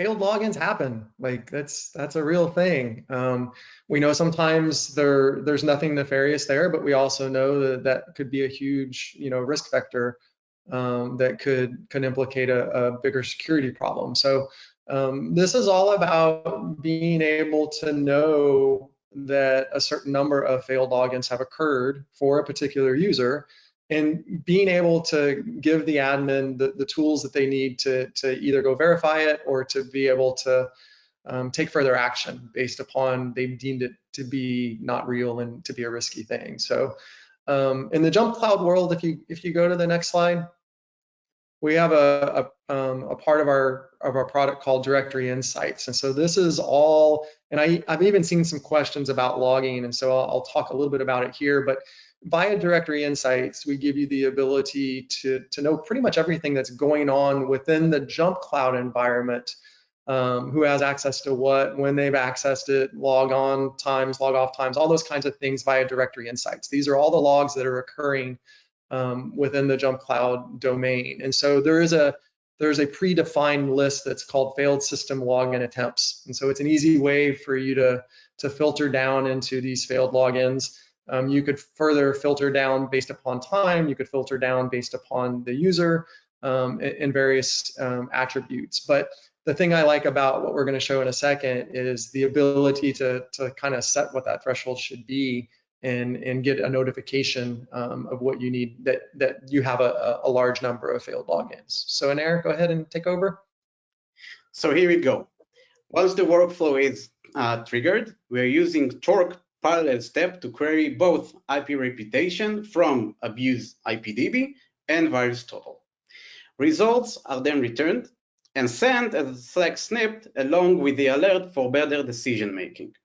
failed logins happen. Like that's a real thing. We know sometimes there's nothing nefarious there, but we also know that could be a huge, risk vector that could implicate a bigger security problem. So this is all about being able to know that a certain number of failed logins have occurred for a particular user, and being able to give the admin the tools that they need to either go verify it or to be able to take further action based upon they've deemed it to be not real and to be a risky thing. So in the JumpCloud world, if you go to the next slide, we have a part of our product called Directory Insights. And so this is all, and I've even seen some questions about logging, and so I'll talk a little bit about it here, but via Directory Insights, we give you the ability to know pretty much everything that's going on within the JumpCloud environment, who has access to what, when they've accessed it, log on times, log off times, all those kinds of things via Directory Insights. These are all the logs that are occurring within the JumpCloud domain. And so there's a predefined list that's called failed system login attempts. And so it's an easy way for you to filter down into these failed logins. You could further filter down based upon time. You could filter down based upon the user and various attributes. But the thing I like about what we're going to show in a second is the ability to kind of set what that threshold should be and get a notification of what you need, that you have a large number of failed logins. So Anair, go ahead and take over. So here we go. Once the workflow is triggered, we're using Torq parallel step to query both IP reputation from abuse IPDB and virus total. Results are then returned and sent as a Slack snippet along with the alert for better decision making.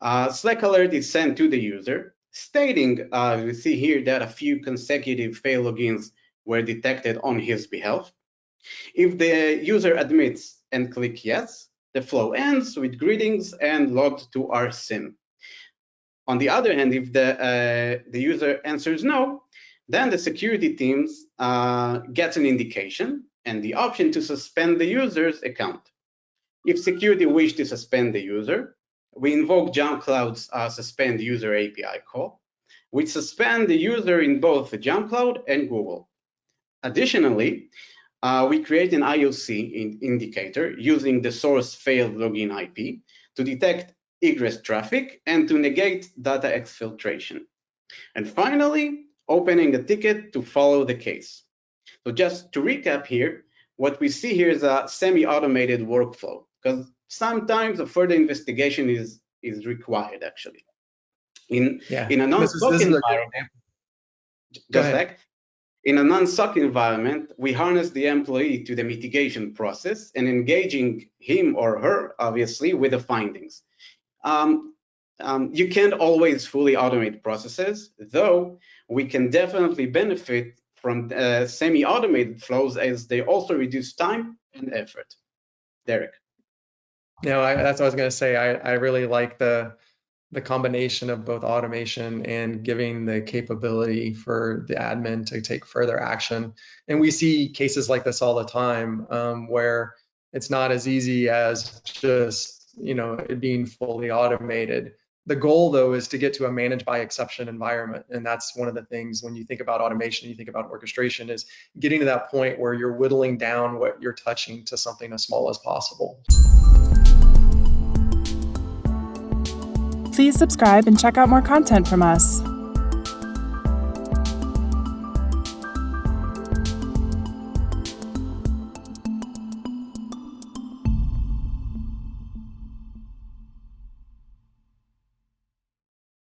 Slack alert is sent to the user, stating, we see here that a few consecutive fail logins were detected on his behalf. If the user admits and click yes, the flow ends with greetings and logged to our SIM. On the other hand, if the user answers no, then the security teams gets an indication and the option to suspend the user's account. If security wish to suspend the user, we invoke JumpCloud's suspend user API call, which suspend the user in both JumpCloud and Google. Additionally, we create an IOC indicator using the source failed login IP to detect egress traffic and to negate data exfiltration. And finally, opening a ticket to follow the case. So just to recap here, what we see here is a semi-automated workflow, because sometimes a further investigation is required actually. In a non-SOC environment, in a non-SOC environment, we harness the employee to the mitigation process and engaging him or her, obviously, with the findings. You can't always fully automate processes, though we can definitely benefit from semi-automated flows as they also reduce time and effort. Derek. No, that's what I was going to say. I really like the combination of both automation and giving the capability for the admin to take further action. And we see cases like this all the time where it's not as easy as just it being fully automated. The goal, though, is to get to a manage by exception environment. And that's one of the things when you think about automation, you think about orchestration, is getting to that point where you're whittling down what you're touching to something as small as possible. Please subscribe and check out more content from us.